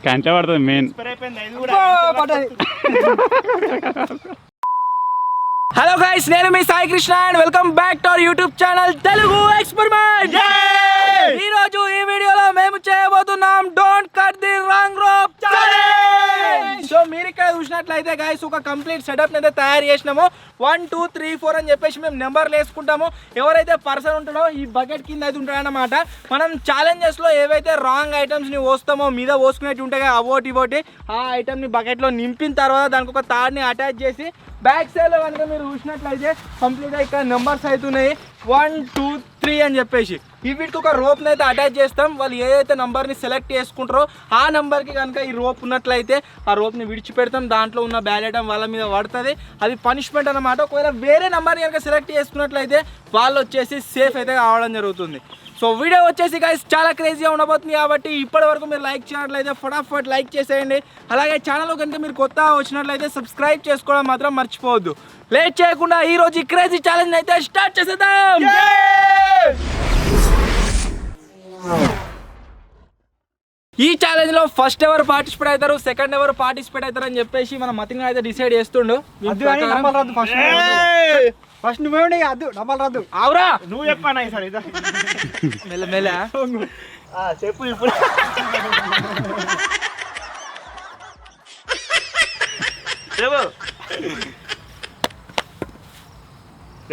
కంటే పడుతుంది main. Hello guys, నేను మీ Sai Krishna and welcome back to our YouTube channel Telugu experiment. ఈ రోజు ఈ వీడియోలో మేము చేయబోతున్నాం don't cut the wrong rope challenge. So మీరు ఇక్కడ చూసినట్లయితే గైస్ ఒక కంప్లీట్ సెటప్ అయితే తయారు చేసినాము. 1 2 3 4 అని చెప్పేసి మేము నెంబర్లు వేసుకుంటాము. ఎవరైతే పర్సన్ ఉంటాడో ఈ బకెట్ కింద అయితే ఉంటాడనమాట. మనం ఛాలెంజెస్ లో ఏవైతే రాంగ్ ఐటమ్స్ ని పోస్తామో మీద పోసుకునేవి ఉంటాయి అవోటి ఇవోటి, ఆ ఐటమ్ ని బకెట్ లో నింపిన తర్వాత దానికి ఒక తాడ్ని అటాచ్ చేసి బ్యాక్ సైడ్ లో కనుక మీరు చూసినట్లయితే కంప్లీట్ గా ఇక్కడ నెంబర్స్ అవుతున్నాయి 1 2 3 అని చెప్పేసి. ఈ వీటికి ఒక రోప్ అయితే అటాచ్ చేస్తాం. వాళ్ళు ఏదైతే నంబర్ ని సెలెక్ట్ చేసుకుంటారో ఆ నంబర్ కి కనుక ఈ రోప్ ఉన్నట్లయితే ఆ రోప్ ని విడిచిపెడతాం. దాంట్లో ఉన్న బ్యాడ్ ఐటమ్ వాళ్ళ మీద పడుతుంది, అది పనిష్మెంట్ అనమాట. ఒకవేళ వేరే నంబర్ కనుక సెలెక్ట్ చేసుకున్నట్లయితే వాళ్ళు వచ్చేసి సేఫ్ అయితే కావడం జరుగుతుంది. సో వీడియో వచ్చేసి గైస్ చాలా క్రేజీగా ఉండబోతుంది కాబట్టి ఇప్పటి వరకు మీరు లైక్ చేయనట్లయితే ఫటాఫట్ లైక్ చేసేయండి. అలాగే ఛానల్ కనుక మీరు కొత్తగా వచ్చినట్లయితే సబ్స్క్రైబ్ చేసుకోవడం మాత్రం మర్చిపోవద్దు. లేట్ చేయకుండా ఈ రోజు ఈ క్రేజీ ఛాలెంజ్ అయితే స్టార్ట్ చేసేద్దాం. ఈ ఛాలెంజ్ లో ఫస్ట్ ఎవరు పార్టిసిపేట్ అవుతారు, సెకండ్ ఎవరు పార్టిసిపేట్ అవుతారు అని చెప్పేసి మన మతిని అయితే డిసైడ్ చేస్తుండు. ఫస్ట్ నువ్వే అద్దు డబ్బులు రాదు. అవురా నువ్వు చెప్పాను ఈసారి మెల్ల మెల్ల చెప్పు ఇప్పుడు.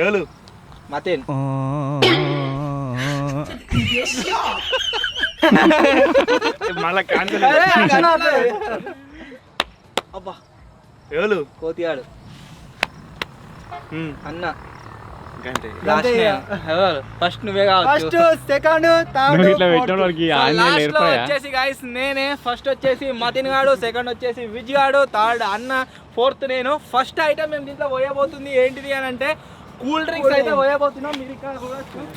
ఎవరు మతిన్ మళ్ళా అబ్బా ఎవరు కోతియాడు అన్న ఫస్ట్ నువ్వే ఫస్ట్ సెకండ్ థర్డ్ ఇట్లా పెట్టిన వాళ్ళకి ఆంజనేయులు ఏర్పడా వచ్చేసి గైస్ నేనే. ఫస్ట్ వచ్చేసి మతిన్ గాడు, సెకండ్ వచ్చేసి విజ్ గాడు, థర్డ్ అన్న, ఫోర్త్ నేను. ఫస్ట్ ఐటమ్ మేము దీంట్లో పోయబోతుంది ఏంటిది అని అంటే కూల్ డ్రింక్స్ అయితే పోయబోతున్నాం.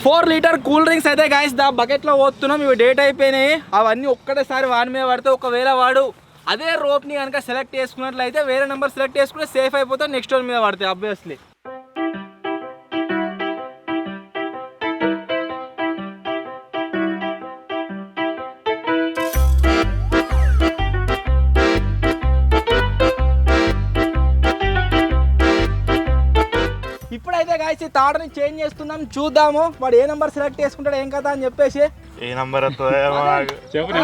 4 లీటర్ కూల్ డ్రింక్స్ అయితే గైస్ దా బకెట్ లో పోతున్నాం. ఇవి డేట్ అయిపోయినాయి. అవన్నీ ఒక్కటేసారి వాడి మీద పడితే ఒకవేళ వాడు అదే రోప్ ని కనుక సెలెక్ట్ చేసుకున్నట్లయితే వేరే నెంబర్ సెలెక్ట్ చేసుకుంటే సేఫ్ అయిపోతే నెక్స్ట్ వన్ మీద పడతాయి ఆబ్వియస్లీ. ఇప్పుడైతే గాయస్ ఈ థర్డ్ ని చేంజ్ చేస్తున్నాం. చూద్దాము వాడు ఏ నెంబర్ సెలెక్ట్ చేసుకుంటాడు ఏం కదా అని చెప్పేసి. ఏ నంబర్ చెప్పు.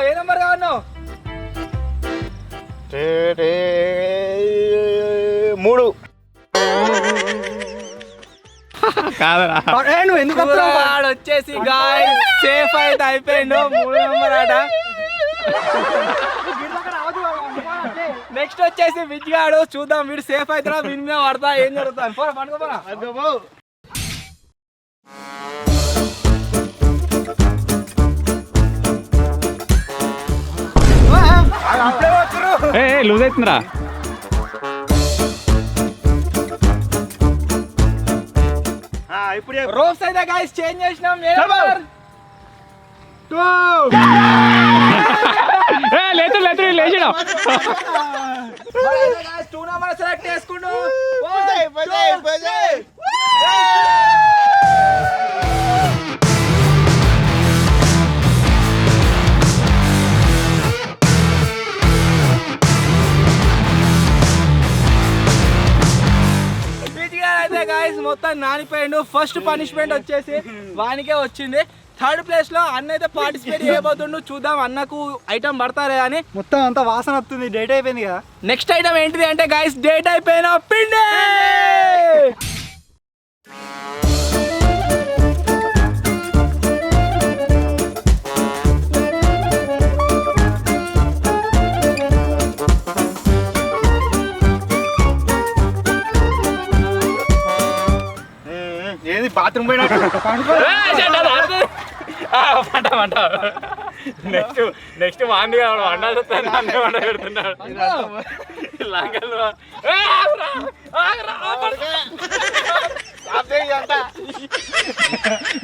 ఏ నెంబర్ కావాలి? 3 కాదరా నువ్వు ఎందుకు వాడు వచ్చేసి గాయస్ సేఫ్ అయితే అయిపోయిండు. 3 నెంబర్ ఆట. నెక్స్ట్ వచ్చేసి విజ్ గాడు. చూద్దాం వీడు సేఫ్ అవుతారా, వీడి మీద పడతా ఏం జరుగుతుంది. పండుకోరా లూజ్ అవుతుందిరా. ఇప్పుడు రోప్స్ అయితే గాయస్ చేంజ్ చేసినాం. లేదు లేదు లేచినా 2 నెంబర్ సెలెక్ట్ చేసుకుంటూ అయితే గాయస్ మొత్తం నానిపోయిండు. ఫస్ట్ పనిష్మెంట్ వచ్చేసి వానికే వచ్చింది. థర్డ్ ప్లేస్ లో అన్న అయితే పార్టిసిపేట్ చేయబోతుండు. చూద్దాం అన్నకు ఐటమ్ పడతారే అని. మొత్తం అంతా వాసన వస్తుంది, డేట్ అయిపోయింది కదా. నెక్స్ట్ ఐటమ్ ఏంటిది అంటే గాయస్ డేట్ అయిపోయిన పిండి. ఏది బాత్రూమ్ పోయినా నెక్స్ట్ వాండి వండాలి వండ పెడుతున్నాడు.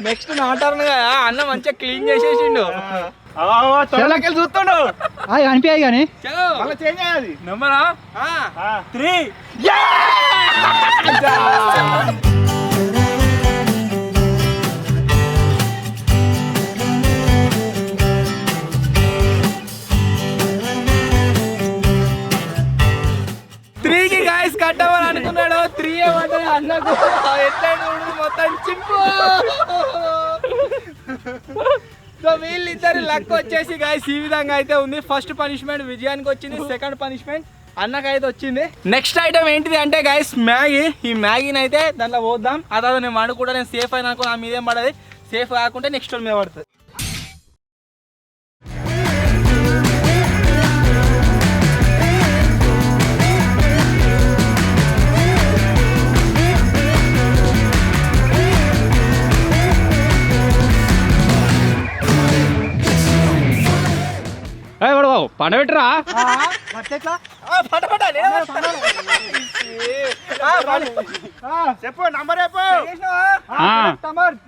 నెక్స్ట్ నాటారు కదా అన్న మంచిగా క్లీన్ చేసేసిండు. చూస్తుండు అనిపించాయి కానీ మళ్ళీ చేంజ్ అయ్యాది నెంబరా 3. అన్నకు ఎట్లా మొత్తం చింపు. సో వీళ్ళిద్దరు లక్ వచ్చేసి గాయస్ ఈ విధంగా అయితే ఉంది. ఫస్ట్ పనిష్మెంట్ విజయానికి వచ్చింది, సెకండ్ పనిష్మెంట్ అన్నకైతే వచ్చింది. నెక్స్ట్ ఐటమ్ ఏంటిది అంటే గాయస్ మ్యాగీ. ఈ మ్యాగీని అయితే దాంట్లో పోద్దాం. ఆ తర్వాత నేను వండు కూడా నేను సేఫ్ అయినా అనుకో, నా మీదేం పడది. సేఫ్ కాకుంటే నెక్స్ట్ మీద పడుతుంది. బాబు పండబెట్టరా. చెప్పు నంబర్ చెప్పు.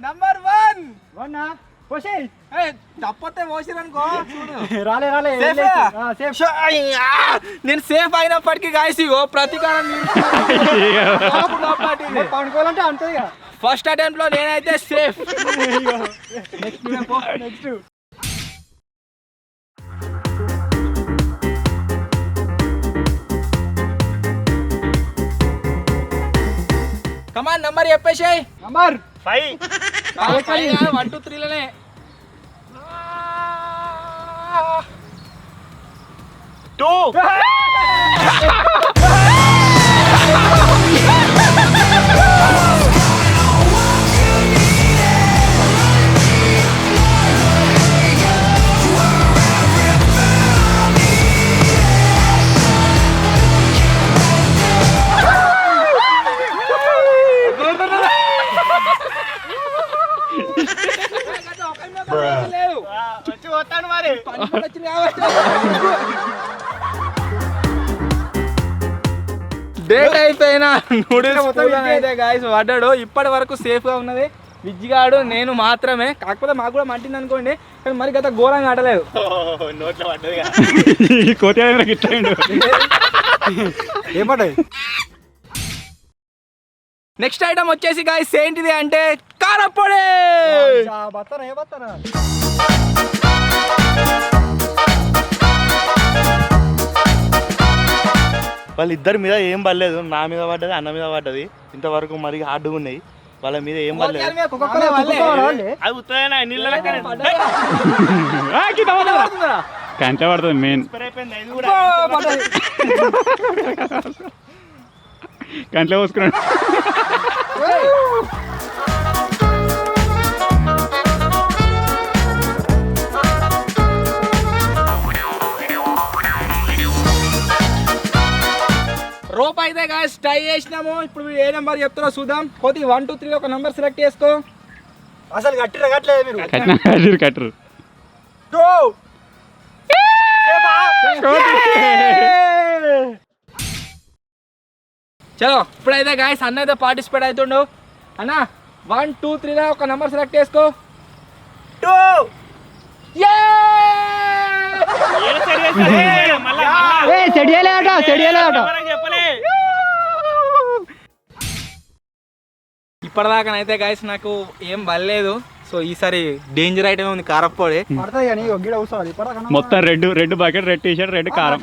నంబర్ 1 తప్పతే పోసిరనుకో రాలే నేను సేఫ్ అయినప్పటికీ గాయస్ ఇగో ప్రతీకారం పండుకోవాలంటే అంతే. ఫస్ట్ అటెంప్ట్ లో నేనైతే సేఫ్. నెక్స్ట్ కమాన్ నంబర్ చెప్పేసాయి. నంబర్ 5. 1 2 3 లోనే 2. వచ్చి పోతాను మరి. డేట్ అయిపోయినా నూడిల్స్ అయితే గాయస్ పడ్డాడు. ఇప్పటి వరకు సేఫ్ గా ఉన్నది విజ్జిగాడు నేను మాత్రమే. కాకపోతే మాకు కూడా మంటింది అనుకోండి, కానీ మరి గత ఘోరంగా ఆడలేదు. నోట్లో పడ్డది కోతి ఇట్లా ఏం పడ్డది. నెక్స్ట్ ఐటమ్ వచ్చేసి గాయస్ ఏంటిది అంటే కారప్పొడి. బత్తరా ఏ బత్తరా. వాళ్ళిద్దరి మీద ఏం పడలేదు. నా మీద పడ్డది, అన్న మీద పడ్డది. ఇంతవరకు మరి హార్డ్గా ఉన్నాయి. వాళ్ళ మీద ఏం పడలేదు. అది ఉత్తరైనా నీళ్ళ కంటే పడుతుంది మెయిన్. కంట్లో పోసుకున్నాడు. రోప్ అయితే గాయస్ ట్రై చేసినాము. ఇప్పుడు ఏ నెంబర్ చెప్తారో చూద్దాం. కొద్ది 1 2 3 ఒక నెంబర్ సెలెక్ట్ చేసుకో. అసలు కట్టలేదు మీరు. కట్టరు చలో ఇప్పుడైతే గాయస్ అన్న అయితే పార్టిసిపేట్ అవుతుండు. అన్న 1 2 3 లో ఒక నెంబర్ సెలెక్ట్ చేసుకో. 2. ఇప్పటిదాకానైతే గాయస్ నాకు ఏం బలేదు. సో ఈసారి డేంజర్ ఐటమ్ ఉంది కారప్పొడి. మొత్తం red bucket, red T-shirt, red కారం.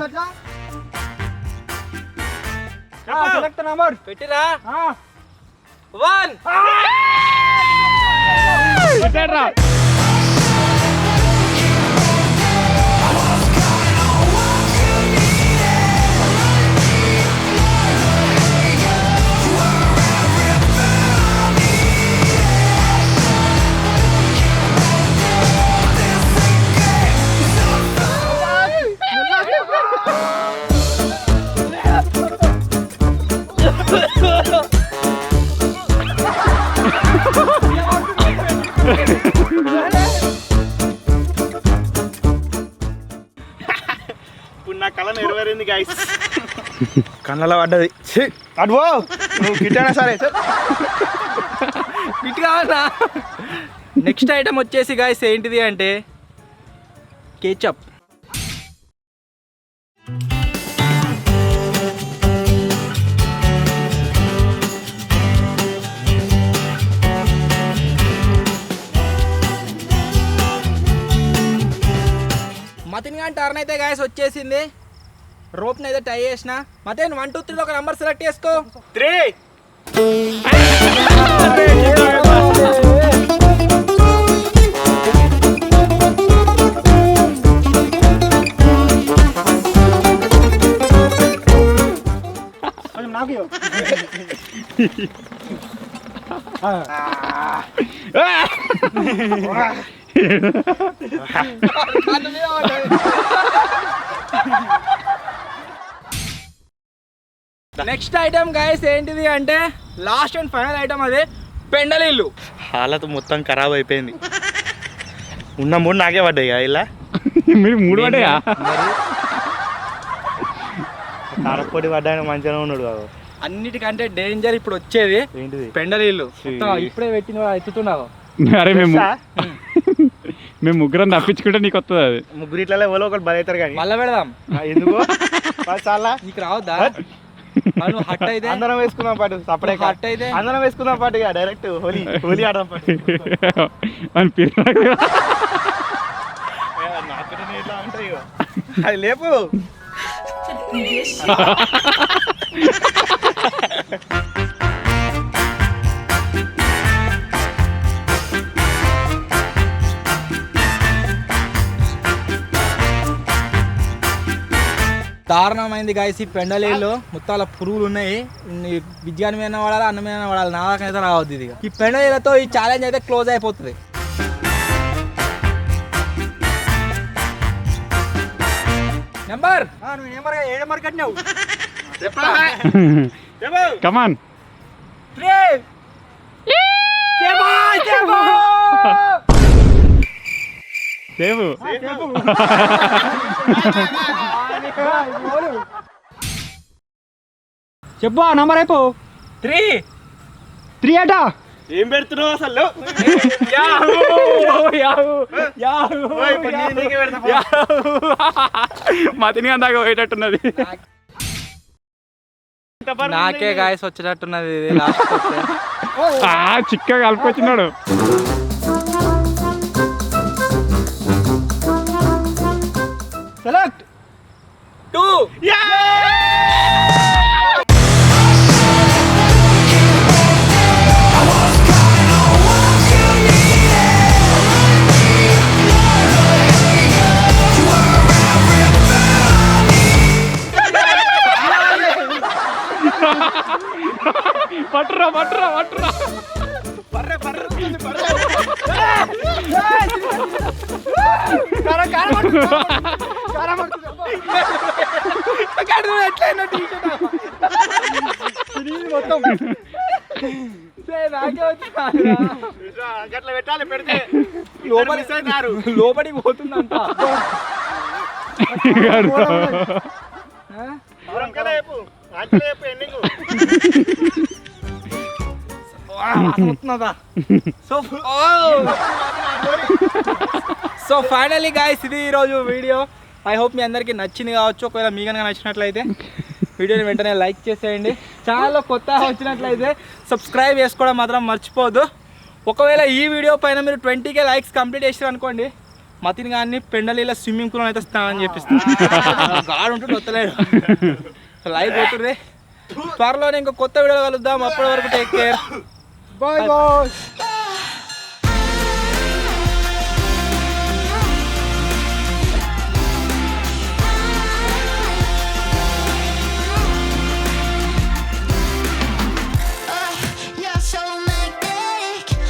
పెట్టిరా 1. ఇప్పుడు నా కళ నెరవేరింది గాయస్. కళ్ళలో పడ్డది. అడ్వో నువ్వు గిట్టైనా సరే గిట్ కావాలా. నెక్స్ట్ ఐటమ్ వచ్చేసి గాయస్ ఏంటిది అంటే కేచప్. మతిన్ గాని టర్న్ అయితే గాయస్ వచ్చేసింది. రోప్ని అయితే టై చేసిన. మతిన్ 1 2 3 ఒక నెంబర్ సెలెక్ట్ చేసుకో. 3. నాకు నెక్స్ట్ ఐటమ్ గైస్ ఏంటిది అంటే లాస్ట్ అండ్ ఫైనల్ ఐటమ్ అదే పెండలీళ్ళు. హాలత్ మొత్తం ఖరాబ్ అయిపోయింది. ఉన్న 3 నాకే పడ్డాయి ఇలా మీరు 3 పడ్డాయా? కారపొడి పడ్డాయని మంచిగా ఉన్నాడు బాబు. అన్నిటికంటే డేంజర్ ఇప్పుడు వచ్చేది ఏంటిది? పెండలీళ్ళు. ఇప్పుడే పెట్టిన ఎత్తుతున్నావు. అరే మేము ముగ్గురం తప్పించుకుంటే నీకు వస్తుంది అది. ముగ్గురు ఇట్లా ఎవరో ఒకటి బలి అవుతారు కానీ మళ్ళా పెడదాం. ఎందుకు చాలా నీకు రావద్దా? హట్ అయితే అందరం వేసుకుందాం పాటు. సపడే హట్ అయితే అందరం వేసుకుందాం పాటు. డైరెక్ట్ హోలీ ఆడదాం పాటు. నాకనే ఇట్లా ఉంటాయి అది లేపు. దారుణమైంది గాయస్ ఈ పెండలీళ్ళు. ముత్తాల పురుగులు ఉన్నాయి. బిజ్జాని మీద వాడాలి, అన్నం మీద వాడాలి. నాకైతే రావద్దు ఇది. ఈ పెండలీలతో ఈ ఛాలెంజ్ అయితే క్లోజ్ అయిపోతుంది. నెంబర్ కట్టినావు కమాన్. 3 సేవు చెప్పు నంబర్ అయిపో. 3 అట. ఏం పెడుతున్నావు అసలు? మతిని అందాక పోయేటట్టున్నది. నాకే గాయస్ వచ్చేటట్టున్నది ఇది. చిక్కగా కలుపుకొచ్చినాడు. సెలెక్ట్ 2. పట్టురా పట్టురా పట్టురా. లోపలికి పోతుందంట. సో ఫైనలీ గాయస్ ఇది ఈరోజు వీడియో. ఐ హోప్ మీ అందరికీ నచ్చింది కావచ్చు. ఒకవేళ మీ కనుక నచ్చినట్లయితే వీడియోని వెంటనే లైక్ చేసేయండి. ఛానల్లో కొత్తగా వచ్చినట్లయితే సబ్స్క్రైబ్ చేసుకోవడం మాత్రం మర్చిపోవద్దు. ఒకవేళ ఈ వీడియో పైన మీరు 20K లైక్స్ కంప్లీట్ చేసారు అనుకోండి, మతిని కానీ పెండలీల స్విమ్మింగ్ పూల్ అయితే స్నానం చేపిస్తాను. గాడు ఉంటుంటే వస్తలేడు. లైక్ అవుతుంది. త్వరలోనే ఇంకో కొత్త వీడియో కలుద్దాం. అప్పటి వరకు టేక్ కేర్. Bye bye.